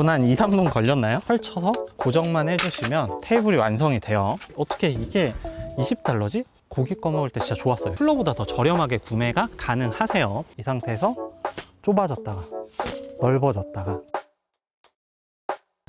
한 2, 3분 걸렸나요? 펼쳐서 고정만 해주시면 테이블이 완성이 돼요. 어떻게 이게 20달러지? 고기 꺼먹을 때 진짜 좋았어요. 플러보다 더 저렴하게 구매가 가능하세요. 이 상태에서 좁아졌다가 넓어졌다가.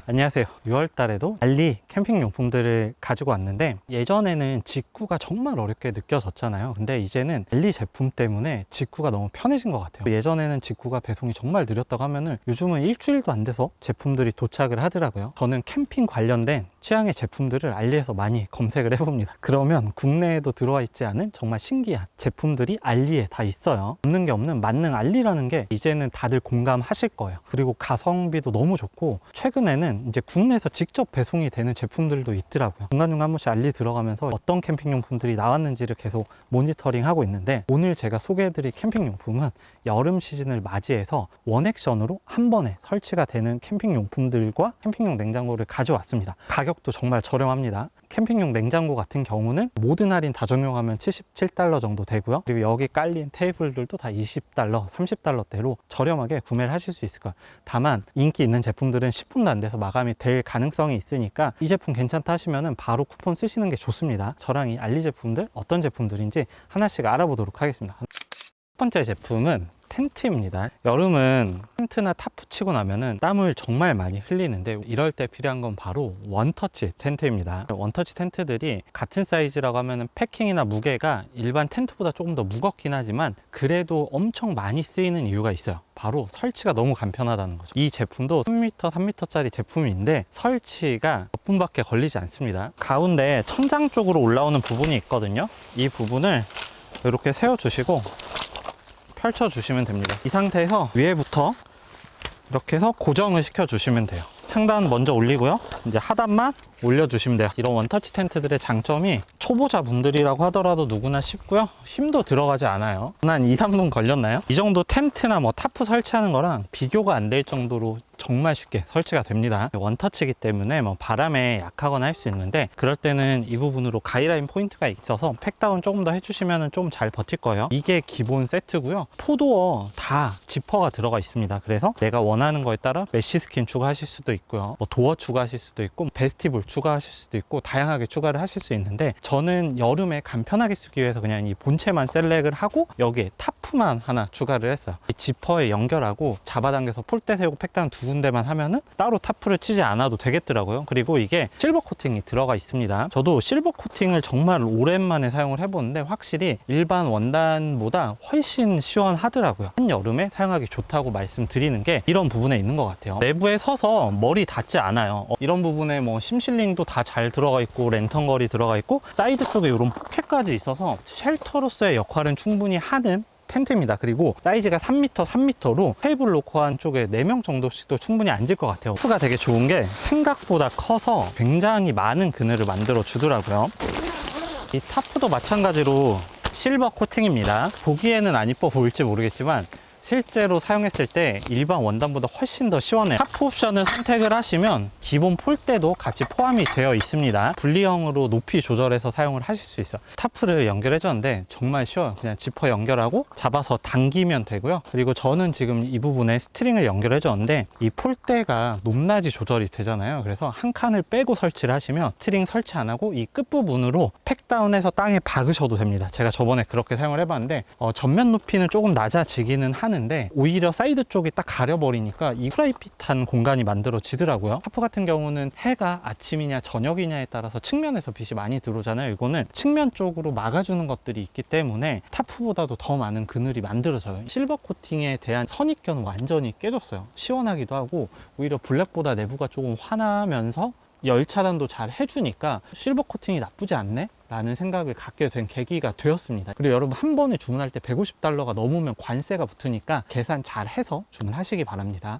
안녕하세요. 6월 달에도 알리 캠핑 용품들을 가지고 왔는데, 예전에는 직구가 정말 어렵게 느껴졌잖아요. 근데 이제는 알리 제품 때문에 직구가 너무 편해진 것 같아요. 예전에는 직구가 배송이 정말 느렸다고 하면은 요즘은 일주일도 안 돼서 제품들이 도착을 하더라고요. 저는 캠핑 관련된 취향의 제품들을 알리에서 많이 검색을 해봅니다. 그러면 국내에도 들어와 있지 않은 정말 신기한 제품들이 알리에 다 있어요. 없는 게 없는 만능 알리라는 게 이제는 다들 공감하실 거예요. 그리고 가성비도 너무 좋고, 최근에는 이제 국내에서 직접 배송이 되는 제품들도 있더라고요. 중간중간 한 번씩 알리 들어가면서 어떤 캠핑 용품들이 나왔는지를 계속 모니터링 하고 있는데, 오늘 제가 소개해드릴 캠핑 용품은 여름 시즌을 맞이해서 원액션으로 한 번에 설치가 되는 캠핑 용품들과 캠핑용 냉장고를 가져왔습니다. 가격도 정말 저렴합니다. 캠핑용 냉장고 같은 경우는 모든 할인 다 적용하면 77달러 정도 되고요. 그리고 여기 깔린 테이블들도 다 20달러, 30달러대로 저렴하게 구매를 하실 수 있을 거예요. 다만 인기 있는 제품들은 10분도 안 돼서 마감이 될 가능성이 있으니까 이 제품 괜찮다 하시면 바로 쿠폰 쓰시는 게 좋습니다. 저랑 이 알리 제품들 어떤 제품들인지 하나씩 알아보도록 하겠습니다. 첫 번째 제품은 텐트입니다. 여름은 텐트나 타프 치고 나면은 땀을 정말 많이 흘리는데, 이럴 때 필요한 건 바로 원터치 텐트입니다. 원터치 텐트들이 같은 사이즈라고 하면은 패킹이나 무게가 일반 텐트보다 조금 더 무겁긴 하지만 그래도 엄청 많이 쓰이는 이유가 있어요. 바로 설치가 너무 간편하다는 거죠. 이 제품도 3m, 3m짜리 제품인데 설치가 몇 분밖에 걸리지 않습니다. 가운데 천장 쪽으로 올라오는 부분이 있거든요. 이 부분을 이렇게 세워주시고 펼쳐주시면 됩니다. 이 상태에서 위에부터 이렇게 해서 고정을 시켜주시면 돼요. 상단 먼저 올리고요. 이제 하단만 올려주시면 돼요. 이런 원터치 텐트들의 장점이 초보자분들이라고 하더라도 누구나 쉽고요. 힘도 들어가지 않아요. 한 2, 3분 걸렸나요? 이 정도 텐트나 뭐 타프 설치하는 거랑 비교가 안 될 정도로 정말 쉽게 설치가 됩니다. 원터치이기 때문에 뭐 바람에 약하거나 할 수 있는데, 그럴 때는 이 부분으로 가이드라인 포인트가 있어서 팩다운 조금 더 해주시면 좀 잘 버틸 거예요. 이게 기본 세트고요. 포도어 다 지퍼가 들어가 있습니다. 그래서 내가 원하는 거에 따라 메쉬 스킨 추가하실 수도 있고요, 뭐 도어 추가하실 수도 있고, 베스티블 추가하실 수도 있고, 다양하게 추가를 하실 수 있는데, 저는 여름에 간편하게 쓰기 위해서 그냥 이 본체만 셀렉을 하고 여기에 타프만 하나 추가를 했어요. 이 지퍼에 연결하고 잡아당겨서 폴대 세우고 팩다운 두 군데만 하면은 따로 타프를 치지 않아도 되겠더라고요. 그리고 이게 실버 코팅이 들어가 있습니다. 저도 실버 코팅을 정말 오랜만에 사용을 해보는데 확실히 일반 원단보다 훨씬 시원하더라고요. 한여름에 사용하기 좋다고 말씀드리는 게 이런 부분에 있는 것 같아요. 내부에 서서 머리 닿지 않아요. 이런 부분에 뭐 심실링도 다 잘 들어가 있고, 랜턴걸이 들어가 있고, 사이드 쪽에 이런 포켓까지 있어서 쉘터로서의 역할은 충분히 하는 텐트입니다. 그리고 사이즈가 3m, 3m로 테이블 놓고 한쪽에 4명 정도씩도 충분히 앉을 것 같아요. 푸가 되게 좋은 게 생각보다 커서 굉장히 많은 그늘을 만들어 주더라고요. 이 타프도 마찬가지로 실버 코팅입니다. 보기에는 안 이뻐 보일지 모르겠지만 실제로 사용했을 때 일반 원단보다 훨씬 더 시원해요. 타프 옵션을 선택을 하시면 기본 폴대도 같이 포함이 되어 있습니다. 분리형으로 높이 조절해서 사용을 하실 수 있어요. 타프를 연결해 줬는데 정말 쉬워요. 그냥 지퍼 연결하고 잡아서 당기면 되고요. 그리고 저는 지금 이 부분에 스트링을 연결해 줬는데 이 폴대가 높낮이 조절이 되잖아요. 그래서 한 칸을 빼고 설치를 하시면 스트링 설치 안 하고 이 끝부분으로 팩다운해서 땅에 박으셔도 됩니다. 제가 저번에 그렇게 사용을 해봤는데 전면 높이는 조금 낮아지기는 하는데 오히려 사이드 쪽이 딱 가려버리니까 이 프라이빗한 공간이 만들어지더라고요. 타프 같은 경우는 해가 아침이냐 저녁이냐에 따라서 측면에서 빛이 많이 들어오잖아요. 이거는 측면 쪽으로 막아주는 것들이 있기 때문에 타프보다도 더 많은 그늘이 만들어져요. 실버 코팅에 대한 선입견은 완전히 깨졌어요. 시원하기도 하고 오히려 블랙보다 내부가 조금 환하면서 열 차단도 잘 해주니까 실버 코팅이 나쁘지 않네? 라는 생각을 갖게 된 계기가 되었습니다. 그리고 여러분 한 번에 주문할 때 150달러가 넘으면 관세가 붙으니까 계산 잘 해서 주문하시기 바랍니다.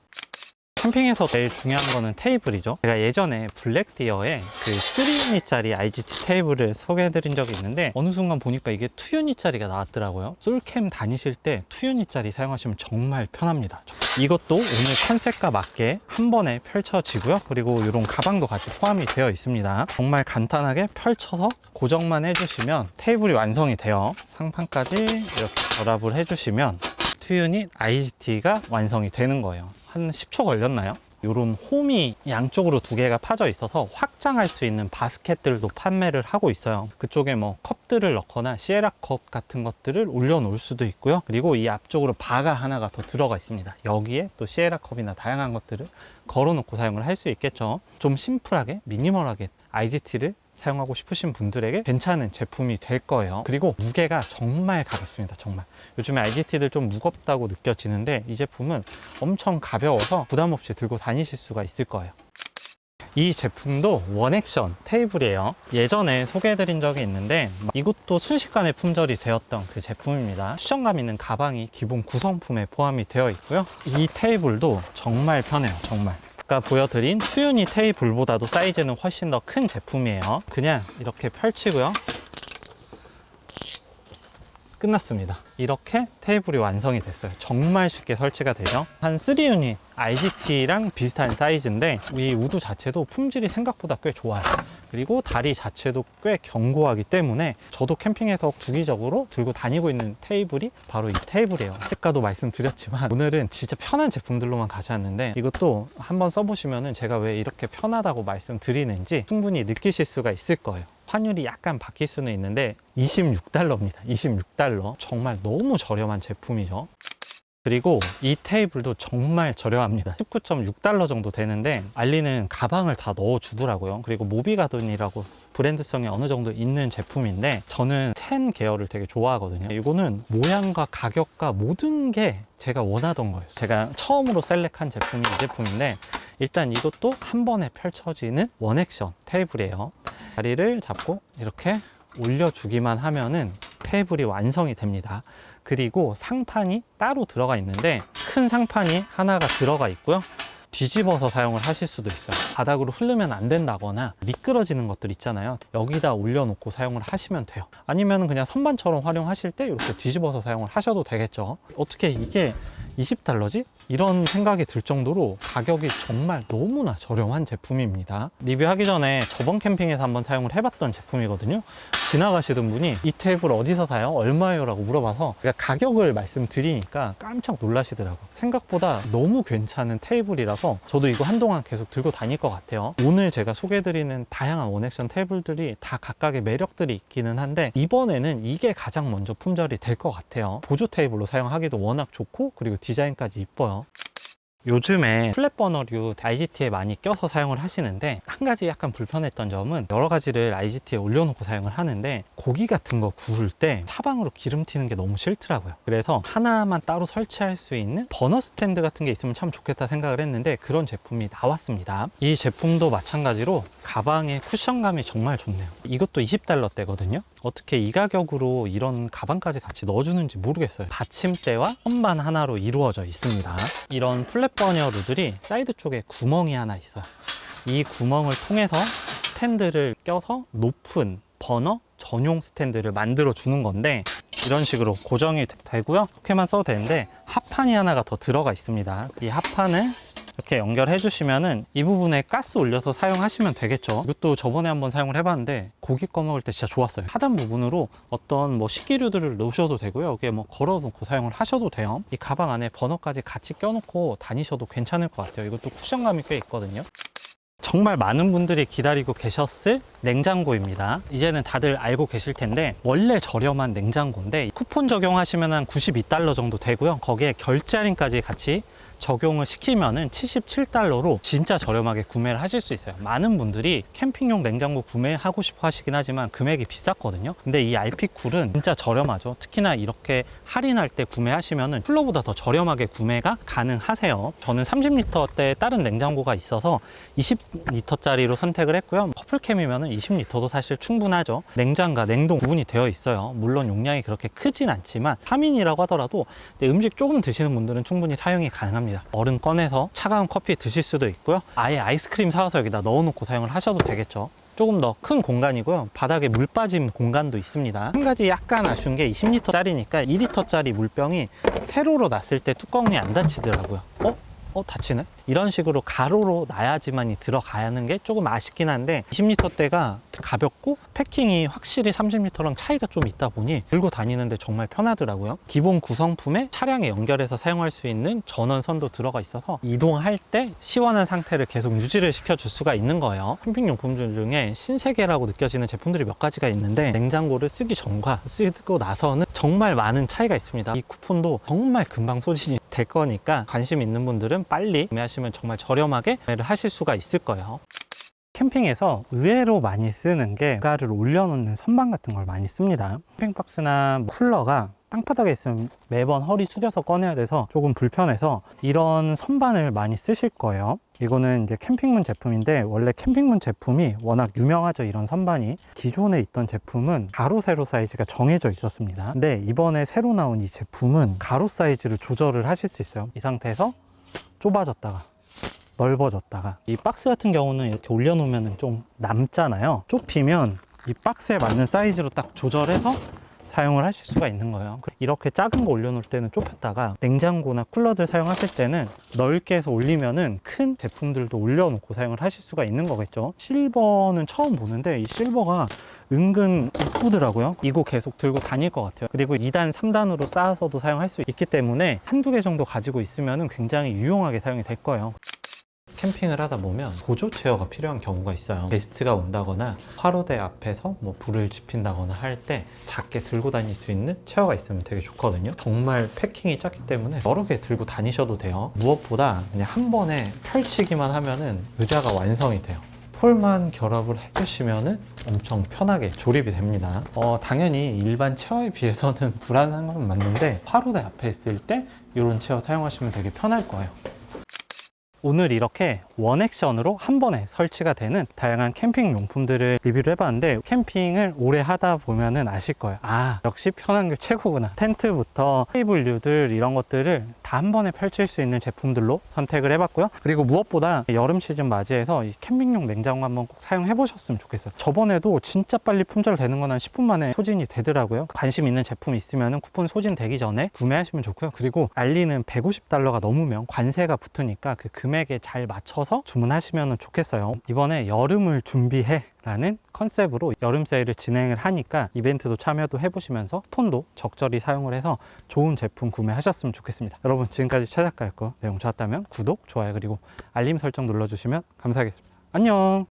캠핑에서 제일 중요한 거는 테이블이죠. 제가 예전에 블랙디어에 그 3유닛짜리 IGT 테이블을 소개해드린 적이 있는데 어느 순간 보니까 이게 2유닛짜리가 나왔더라고요. 솔캠 다니실 때 2유닛짜리 사용하시면 정말 편합니다. 이것도 오늘 컨셉과 맞게 한 번에 펼쳐지고요. 그리고 이런 가방도 같이 포함이 되어 있습니다. 정말 간단하게 펼쳐서 고정만 해주시면 테이블이 완성이 돼요. 상판까지 이렇게 결합을 해주시면 2유닛 IGT가 완성이 되는 거예요. 한 10초 걸렸나요? 이런 홈이 양쪽으로 두 개가 파져 있어서 확장할 수 있는 바스켓들도 판매를 하고 있어요. 그쪽에 뭐 컵들을 넣거나 시에라 컵 같은 것들을 올려놓을 수도 있고요. 그리고 이 앞쪽으로 바가 하나가 더 들어가 있습니다. 여기에 또 시에라 컵이나 다양한 것들을 걸어놓고 사용을 할 수 있겠죠. 좀 심플하게 미니멀하게 IGT를 사용하고 싶으신 분들에게 괜찮은 제품이 될 거예요. 그리고 무게가 정말 가볍습니다. 정말 요즘에 IGT들 좀 무겁다고 느껴지는데 이 제품은 엄청 가벼워서 부담 없이 들고 다니실 수가 있을 거예요. 이 제품도 원액션 테이블이에요. 예전에 소개해드린 적이 있는데 이것도 순식간에 품절이 되었던 그 제품입니다. 쿠션감 있는 가방이 기본 구성품에 포함이 되어 있고요. 이 테이블도 정말 편해요. 정말 아까 보여드린 투유니 테이블보다도 사이즈는 훨씬 더 큰 제품이에요. 그냥 이렇게 펼치고요. 끝났습니다. 이렇게 테이블이 완성이 됐어요. 정말 쉽게 설치가 되죠. 한 3유닛 IGT랑 비슷한 사이즈인데 이 우드 자체도 품질이 생각보다 꽤 좋아요. 그리고 다리 자체도 꽤 견고하기 때문에 저도 캠핑에서 주기적으로 들고 다니고 있는 테이블이 바로 이 테이블이에요. 아까도 말씀드렸지만 오늘은 진짜 편한 제품들로만 가져왔는데 이것도 한번 써보시면은 제가 왜 이렇게 편하다고 말씀드리는지 충분히 느끼실 수가 있을 거예요. 환율이 약간 바뀔 수는 있는데 $26입니다. $26. 정말 너무 저렴한 제품이죠. 그리고 이 테이블도 정말 저렴합니다. $19.6 정도 되는데 알리는 가방을 다 넣어 주더라고요. 그리고 모비가든이라고 브랜드성이 어느 정도 있는 제품인데 저는 10 계열을 되게 좋아하거든요. 이거는 모양과 가격과 모든 게 제가 원하던 거예요. 제가 처음으로 셀렉한 제품이 이 제품인데 일단 이것도 한 번에 펼쳐지는 원액션 테이블이에요. 다리를 잡고 이렇게 올려주기만 하면은 테이블이 완성이 됩니다. 그리고 상판이 따로 들어가 있는데 큰 상판이 하나가 들어가 있고요. 뒤집어서 사용을 하실 수도 있어요. 바닥으로 흐르면 안 된다거나 미끄러지는 것들 있잖아요. 여기다 올려놓고 사용을 하시면 돼요. 아니면 그냥 선반처럼 활용하실 때 이렇게 뒤집어서 사용을 하셔도 되겠죠. 어떻게 이게 $20지? 이런 생각이 들 정도로 가격이 정말 너무나 저렴한 제품입니다. 리뷰하기 전에 저번 캠핑에서 한번 사용을 해봤던 제품이거든요. 지나가시던 분이 이 테이블 어디서 사요? 얼마예요? 라고 물어봐서 제가 가격을 말씀드리니까 깜짝 놀라시더라고요. 생각보다 너무 괜찮은 테이블이라서 저도 이거 한동안 계속 들고 다닐 것 같아요. 오늘 제가 소개해드리는 다양한 원액션 테이블들이 다 각각의 매력들이 있기는 한데 이번에는 이게 가장 먼저 품절이 될 것 같아요. 보조 테이블로 사용하기도 워낙 좋고 그리고 디자인까지 이뻐요. 요즘에 플랫버너류 IGT에 많이 껴서 사용을 하시는데 한 가지 약간 불편했던 점은 여러 가지를 IGT에 올려놓고 사용을 하는데 고기 같은 거 구울 때 사방으로 기름 튀는 게 너무 싫더라고요. 그래서 하나만 따로 설치할 수 있는 버너 스탠드 같은 게 있으면 참 좋겠다 생각을 했는데 그런 제품이 나왔습니다. 이 제품도 마찬가지로 가방의 쿠션감이 정말 좋네요. 이것도 $20대거든요. 어떻게 이 가격으로 이런 가방까지 같이 넣어주는지 모르겠어요. 받침대와 선반 하나로 이루어져 있습니다. 이런 플랫버너류들이 사이드 쪽에 구멍이 하나 있어요. 이 구멍을 통해서 스탠드를 껴서 높은 버너 전용 스탠드를 만들어 주는 건데 이런 식으로 고정이 되고요. 이렇게만 써도 되는데 합판이 하나가 더 들어가 있습니다. 이 합판을 이렇게 연결해 주시면은 이 부분에 가스 올려서 사용하시면 되겠죠. 이것도 저번에 한번 사용을 해봤는데 고기 꺼먹을 때 진짜 좋았어요. 하단 부분으로 어떤 뭐 식기류들을 넣으셔도 되고요. 여기에 뭐 걸어 놓고 사용을 하셔도 돼요. 이 가방 안에 버너까지 같이 껴놓고 다니셔도 괜찮을 것 같아요. 이것도 쿠션감이 꽤 있거든요. 정말 많은 분들이 기다리고 계셨을 냉장고입니다. 이제는 다들 알고 계실 텐데 원래 저렴한 냉장고인데 쿠폰 적용하시면 한 $92 정도 되고요. 거기에 결제 할인까지 같이 적용을 시키면은 $77로 진짜 저렴하게 구매를 하실 수 있어요. 많은 분들이 캠핑용 냉장고 구매하고 싶어 하시긴 하지만 금액이 비쌌거든요. 근데 이 RP쿨은 진짜 저렴하죠. 특히나 이렇게 할인할 때 구매하시면은 쿨러보다 더 저렴하게 구매가 가능하세요. 저는 30L대 다른 냉장고가 있어서 20L짜리로 선택을 했고요. 커플캠이면은 20L도 사실 충분하죠. 냉장과 냉동 구분이 되어 있어요. 물론 용량이 그렇게 크진 않지만 3인이라고 하더라도 음식 조금 드시는 분들은 충분히 사용이 가능합니다. 얼음 꺼내서 차가운 커피 드실 수도 있고요. 아예 아이스크림 사와서 여기다 넣어놓고 사용을 하셔도 되겠죠. 조금 더 큰 공간이고요. 바닥에 물 빠짐 공간도 있습니다. 한 가지 약간 아쉬운 게 20L짜리니까 2L짜리 물병이 세로로 놨을 때 뚜껑이 안 닫히더라고요. 닫히네? 이런 식으로 가로로 놔야지만이 들어가는 게 조금 아쉽긴 한데 20L대가 가볍고 패킹이 확실히 30L랑 차이가 좀 있다 보니 들고 다니는데 정말 편하더라고요. 기본 구성품에 차량에 연결해서 사용할 수 있는 전원선도 들어가 있어서 이동할 때 시원한 상태를 계속 유지를 시켜줄 수가 있는 거예요. 캠핑용품 중에 신세계라고 느껴지는 제품들이 몇 가지가 있는데 냉장고를 쓰기 전과 쓰고 나서는 정말 많은 차이가 있습니다. 이 쿠폰도 정말 금방 소진이 될 거니까 관심 있는 분들은 빨리 구매하시면 정말 저렴하게 구매를 하실 수가 있을 거예요. 캠핑에서 의외로 많이 쓰는 게 가를 올려놓는 선반 같은 걸 많이 씁니다. 캠핑박스나 쿨러가 땅바닥에 있으면 매번 허리 숙여서 꺼내야 돼서 조금 불편해서 이런 선반을 많이 쓰실 거예요. 이거는 이제 캠핑문 제품인데 원래 캠핑문 제품이 워낙 유명하죠. 이런 선반이 기존에 있던 제품은 가로 세로 사이즈가 정해져 있었습니다. 근데 이번에 새로 나온 이 제품은 가로 사이즈를 조절을 하실 수 있어요. 이 상태에서 좁아졌다가 넓어졌다가 이 박스 같은 경우는 이렇게 올려놓으면 좀 남잖아요. 좁히면 이 박스에 맞는 사이즈로 딱 조절해서 사용을 하실 수가 있는 거예요. 이렇게 작은 거 올려놓을 때는 좁혔다가 냉장고나 쿨러들 사용하실 때는 넓게 해서 올리면은 큰 제품들도 올려놓고 사용을 하실 수가 있는 거겠죠. 실버는 처음 보는데 이 실버가 은근 이쁘더라고요. 이거 계속 들고 다닐 것 같아요. 그리고 2단, 3단으로 쌓아서도 사용할 수 있기 때문에 한두 개 정도 가지고 있으면 굉장히 유용하게 사용이 될 거예요. 캠핑을 하다 보면 보조 체어가 필요한 경우가 있어요. 게스트가 온다거나 화로대 앞에서 뭐 불을 지핀다거나 할 때 작게 들고 다닐 수 있는 체어가 있으면 되게 좋거든요. 정말 패킹이 작기 때문에 여러 개 들고 다니셔도 돼요. 무엇보다 그냥 한 번에 펼치기만 하면은 의자가 완성이 돼요. 폴만 결합을 해주시면은 엄청 편하게 조립이 됩니다. 당연히 일반 체어에 비해서는 불안한 건 맞는데 화로대 앞에 있을 때 이런 체어 사용하시면 되게 편할 거예요. 오늘 이렇게 원액션으로 한 번에 설치가 되는 다양한 캠핑 용품들을 리뷰를 해봤는데 캠핑을 오래 하다 보면은 아실 거예요. 아, 역시 편한 게 최고구나. 텐트부터 테이블류들 이런 것들을 다 한 번에 펼칠 수 있는 제품들로 선택을 해봤고요. 그리고 무엇보다 여름 시즌 맞이해서 이 캠핑용 냉장고 한번 꼭 사용해 보셨으면 좋겠어요. 저번에도 진짜 빨리 품절되는 건 한 10분 만에 소진이 되더라고요. 관심 있는 제품이 있으면 쿠폰 소진되기 전에 구매하시면 좋고요. 그리고 알리는 $150가 넘으면 관세가 붙으니까 그 금액에 잘 맞춰서 주문하시면 좋겠어요. 이번에 여름을 준비해 라는 컨셉으로 여름 세일을 진행을 하니까 이벤트도 참여도 해보시면서 쿠폰도 적절히 사용을 해서 좋은 제품 구매하셨으면 좋겠습니다. 여러분, 지금까지 최작가였고 내용 좋았다면 구독, 좋아요 그리고 알림 설정 눌러주시면 감사하겠습니다. 안녕.